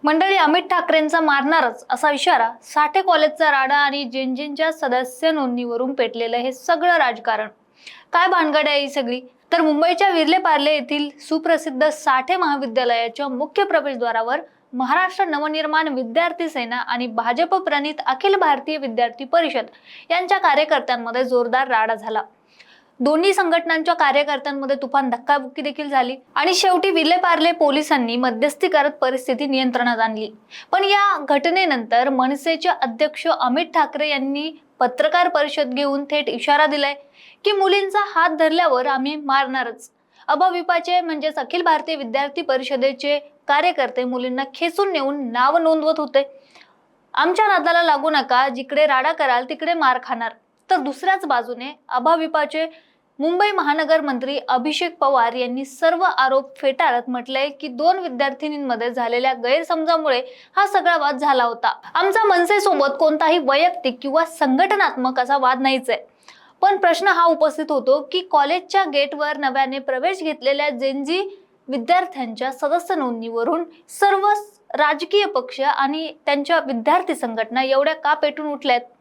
मंडळी, अमित ठाकरेंचा मारणारच असा इशारा, साठे कॉलेजचा राडा आणि जिंजींच्या सदस्य नोंदणीवरून पेटलेलं हे सगळं राजकारण. काय भानगड आहे ही सगळी? तर मुंबईच्या विर्ले पार्ले येथील सुप्रसिद्ध साठे महाविद्यालयाच्या मुख्य प्रवेशद्वारावर महाराष्ट्र नवनिर्माण विद्यार्थी सेना आणि भाजप प्रणित अखिल भारतीय विद्यार्थी परिषद यांच्या कार्यकर्त्यांमध्ये जोरदार राडा झाला. दोन्ही संघटनांच्या कार्यकर्त्यांमध्ये तुफान धक्काबुक्की देखील झाली आणि शेवटी विले पार्ले पोलिसांनी मध्यस्थी करत परिस्थिती नियंत्रणात आणली. पण या घटनेनंतर मनसेचे अध्यक्ष अमित ठाकरे यांनी पत्रकार परिषद घेऊन थेट इशारा दिलाय की मुलींचा हात धरल्यावर आम्ही मारणारच. अभाविपाचे म्हणजेच अखिल भारतीय विद्यार्थी परिषदेचे कार्यकर्ते मुलींना खेचून नेऊन नाव नोंदवत होते. आमच्या नादाला लागू नका, जिकडे राडा कराल तिकडे मार खाणार. तर दुसऱ्याच बाजूने अभाविपाचे मुंबई महानगर मंत्री अभिषेक पवार यांनी सर्व आरोप फेटाळत म्हटलंय की दोन विद्यार्थिनींमध्ये झालेल्या गैरसमजामुळे हा सगळा वाद झाला होता. आमचा मनसेसोबत कोणताही वैयक्तिक किंवा संघटनात्मक असा वाद नाहीच आहे. पण प्रश्न हा उपस्थित होतो की कॉलेजच्या गेटवर नव्याने प्रवेश घेतलेल्या जेनजी विद्यार्थ्यांच्या सदस्य नोंदणीवरून सर्व राजकीय पक्ष आणि त्यांच्या विद्यार्थी संघटना एवढ्या का पेटून उठल्यात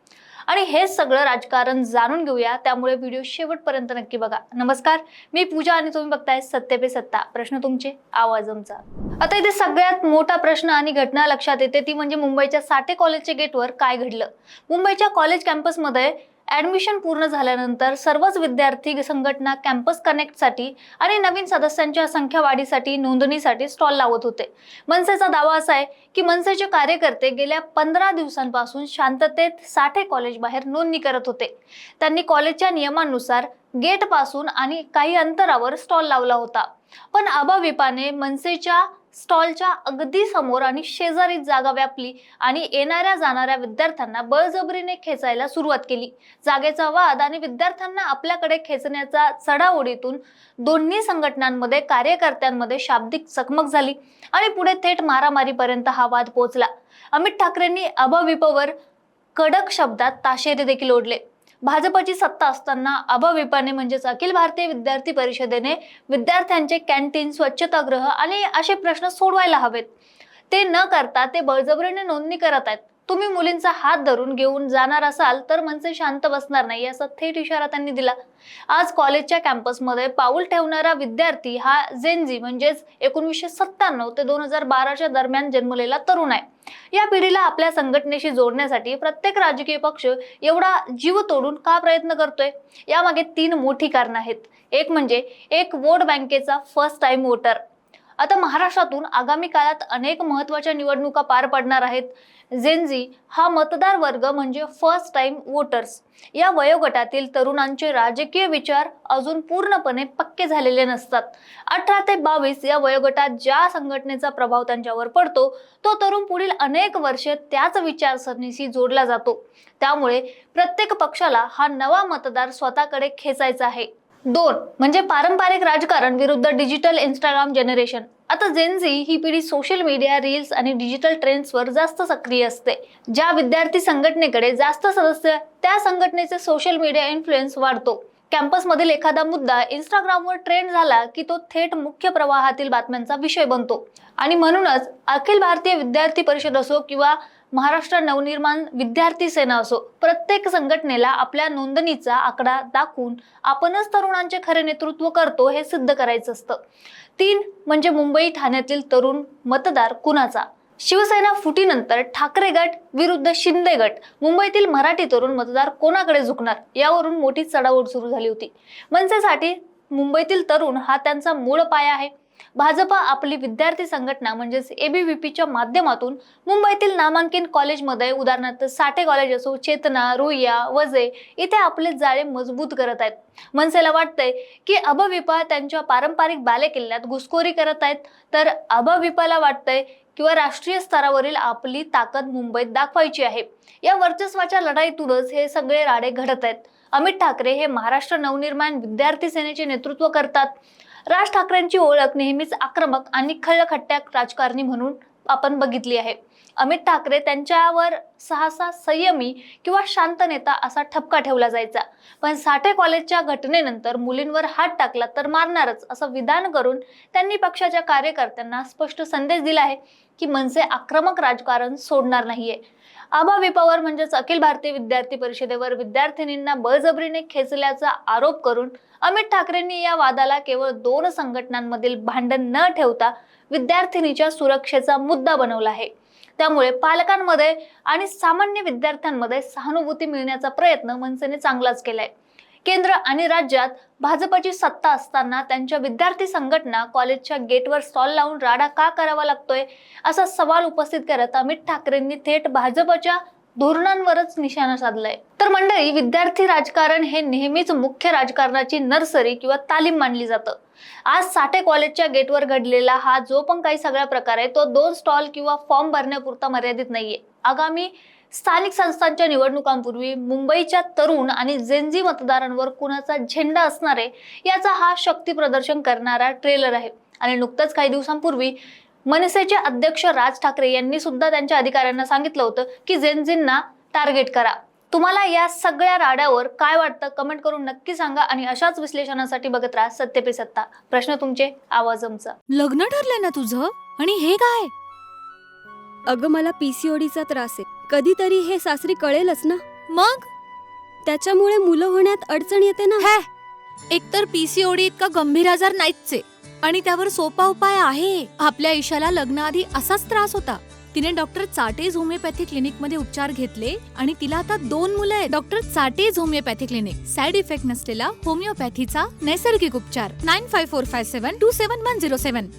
आणि हे सगळं राजकारण जाणून घेऊया. त्यामुळे व्हिडिओ शेवटपर्यंत नक्की बघा. नमस्कार, मी पूजा आणि तुम्ही बघताय सत्य पे सत्ता. प्रश्न तुमचे, आवाज आमचा. आता इथे सगळ्यात मोठा प्रश्न आणि घटना लक्षात येते ती म्हणजे मुंबईच्या साठे कॉलेजच्या गेटवर काय घडलं. मुंबईच्या कॉलेज कॅम्पसमध्ये ऍडमिशन पूर्ण झाल्यानंतर सर्वच विद्यार्थी संघटना कॅम्पस कनेक्टसाठी आणि नवीन सदस्यांच्या संख्या वाढीसाठी नोंदणीसाठी स्टॉल लावत होते. मनसेचा दावा असा आहे की मनसेचे कार्यकर्ते गेल्या 15 दिवसांपासून शांततेत साठे कॉलेज बाहेर नोंदणी करत होते. त्यांनी कॉलेजच्या नियमानुसार गेट पासून आणि काही अंतरावर स्टॉल लावला होता. पण अभाविपाने मनसेच्या स्टॉलच्या अगदी समोर आणि शेजारी जागा व्यापली आणि येणाऱ्या जाणाऱ्या विद्यार्थ्यांना बळजबरीने खेचायला सुरुवात केली. जागेचा वाद आणि विद्यार्थ्यांना आपल्याकडे खेचण्याचा चढाओढीतून दोन्ही संघटनांमध्ये कार्यकर्त्यांमध्ये शाब्दिक चकमक झाली आणि पुढे थेट मारामारीपर्यंत हा वाद पोहोचला. अमित ठाकरेंनी अभाविपवर कडक शब्दात ताशेरे देखील ओढले. भाजपची सत्ता असताना अभाविपाने म्हणजेच अखिल भारतीय विद्यार्थी परिषदेने विद्यार्थ्यांचे कॅन्टीन, स्वच्छतागृह आणि असे प्रश्न सोडवायला हवेत. ते न करता ते बळजबरीने नोंदणी करत आहेत. तुम्ही मुलींचा हात धरून घेऊन जाणार असाल तर मनसे शांत बसणार नाही, याचा थेट इशारा त्यांनी दिला. आज कॉलेजच्या कॅम्पसमध्ये पाऊल ठेवणारा विद्यार्थी हा जेनझी म्हणजेच 1997 ते 2012च्या दरम्यान जन्मलेला तरुण आहे. या पिढीला आपल्या संघटनेशी जोडण्यासाठी प्रत्येक राजकीय पक्ष एवढा जीव तोडून का प्रयत्न करतोय? यामागे 3 मोठी कारणं आहेत. एक म्हणजे एक वोट बँकेचा फर्स्ट टाइम वोटर. आता महाराष्ट्रातून आगामी काळात अनेक महत्त्वाच्या निवडणुका पार पडणार आहेत. जेनझी हा मतदार वर्ग म्हणजे फर्स्ट टाइम वोटर्स. या वयोगटातील तरुणांचे राजकीय विचार अजून पूर्णपणे पक्के झालेले नसतात. 18 ते 22 या वयोगटात ज्या संघटनेचा प्रभाव त्यांच्यावर पडतो तो तरुण पुढील अनेक वर्षे त्याच विचारसरणीशी जोडला जातो. त्यामुळे प्रत्येक पक्षाला हा नवा मतदार स्वतःकडे खेचायचा आहे. 2 म्हणजे पारंपरिक राजकारण विरुद्ध डिजिटल इंस्टाग्राम जनरेशन. आता जेनझी ही पिढी सोशल मीडिया, रील्स आणि डिजिटल ट्रेंड्सवर जास्त सक्रिय असते. ज्या विद्यार्थी संघटनेकडे जास्त सदस्य त्या संघटनेचे सोशल मीडिया इन्फ्लुएन्स वाढतो. कॅम्पसमधील एखादा मुद्दा इंस्टाग्रामवर ट्रेंड झाला की तो थेट मुख्य प्रवाहातील बातम्यांचा विषय बनतो. आणि म्हणूनच अखिल भारतीय विद्यार्थी परिषद असो किंवा महाराष्ट्र नवनिर्माण विद्यार्थी सेना असो, प्रत्येक संघटनेला आपल्या नोंदणीचा आकडा दाखवून आपणच तरुणांचे खरे नेतृत्व करतो हे सिद्ध करायचं असतं. 3 म्हणजे मुंबई ठाण्यातील तरुण मतदार कुणाचा. शिवसेना फुटीनंतर ठाकरे गट विरुद्ध शिंदे गट, मुंबईतील मराठी तरुण मतदार कोणाकडे झुकणार यावरून मोठी चढाओढ सुरू झाली होती. मनसेसाठी मुंबईतील तरुण हा त्यांचा मूळ पाया आहे. भाजपा आपली विद्यार्थी संघटना म्हणजेच एबीव्हीपीच्या माध्यमातून मुंबईतील नामांकित कॉलेजमध्ये उदाहरणार्थ साठे कॉलेज असो, चेतना, रुईया, वजे इथे आपले जाळे मजबूत करत आहेत. मनसेला वाटतंय की अभाविपा त्यांच्या पारंपरिक बालेकिल्ल्यात घुसखोरी करत आहेत, तर अभाविपाला वाटतंय किंवा राष्ट्रीय स्तरावरील आपली ताकद मुंबईत दाखवायची आहे. या वर्चस्वाच्या लढाईतूनच हे सगळे राडे घडत आहेत. अमित ठाकरे हे महाराष्ट्र नवनिर्माण विद्यार्थी सेनेचे नेतृत्व करतात. राज ठाकरेंची ओळख नेहमीच आक्रमक आणि खळखट्ट्या राजकारणी म्हणून आपण बघितली आहे. अमित ठाकरे त्यांच्यावर सहसा संयमी किंवा शांत नेता असा ठपका ठेवला जायचा, पण साठे कॉलेजच्या घटनेनंतर मुलींवर हात टाकला तर मारणारच असं विधान करून त्यांनी पक्षाच्या कार्यकर्त्यांना स्पष्ट संदेश दिला आहे की मनसे आक्रमक राजकारण सोडणार नाहीये. आबा विपावर म्हणजेच अखिल भारतीय विद्यार्थी परिषदेवर विद्यार्थिनींना बळजबरीने खेचल्याचा आरोप करून अमित ठाकरेंनी या वादाला केवळ 2 संघटनांमधील भांडण न ठेवता विद्यार्थिनीच्या सुरक्षेचा मुद्दा बनवला आहे. त्यामुळे पालकांमध्ये आणि सामान्य विद्यार्थ्यांमध्ये सहानुभूती मिळण्याचा प्रयत्न मनसेने चांगलाच केलाय. केंद्र आणि राज्यात भाजपची सत्ता असताना त्यांच्या विद्यार्थी संघटना कॉलेजच्या गेटवर स्टॉल लावून राडा का करावा लागतोय असा सवाल उपस्थित करत अमित ठाकरेंनी थेट भाजपच्या धोरणांवरच निशाणा साधलाय. तर मंडळी, विद्यार्थी राजकारण हे नेहमीच मुख्य राजकारणाची नर्सरी किंवा तालीम मानली जातं. आज साठे कॉलेजच्या गेटवर घडलेला हा जो पण काही सगळा प्रकार आहे तो 2 स्टॉल किंवा फॉर्म भरण्यापुरता मर्यादित नाहीये. आगामी स्थानिक संस्थांच्या निवडणुकांपूर्वी मुंबईच्या तरुण आणि जेनझी मतदारांवर कुणाचा झेंडा असणार आहे याचा हा शक्ती प्रदर्शन करणारा ट्रेलर आहे. आणि नुकतंच काही दिवसांपूर्वी मनसेचे अध्यक्ष राज ठाकरे यांनी सुद्धा त्यांच्या अधिकाऱ्यांना सांगितलं होतं की जेनझींना टार्गेट करा. तुम्हाला या सगळ्या राड्यावर काय वाटतं कमेंट करून नक्की सांगा आणि अशाच विश्लेषणासाठी बघत राहा सत्य पे सत्ता. प्रश्न तुमचे, आवाज आमचा. लग्न ठरलंय ना तुझं? आणि हे काय? अगं, मला पीसीओडीचा त्रास आहे. कधीतरी हे सासरी कळेलच ना. मग त्याच्यामुळे मुलं होण्यात अडचण येते ना. हे एकतर पीसीओडी इतका गंभीर आजार नाहीच आहे आणि त्यावर सोपा उपाय आहे. आपल्या ईशाला लग्नाआधी असाच त्रास होता. तिने डॉक्टर चाटेज होमिओपॅथी क्लिनिक मध्ये उपचार घेतले आणि तिला आता 2 मुलं आहेत. Doctor Chatej homeopathy clinic, side effect नसलेला होमिओपॅथीचा नैसर्गिक उपचार. 9545727107.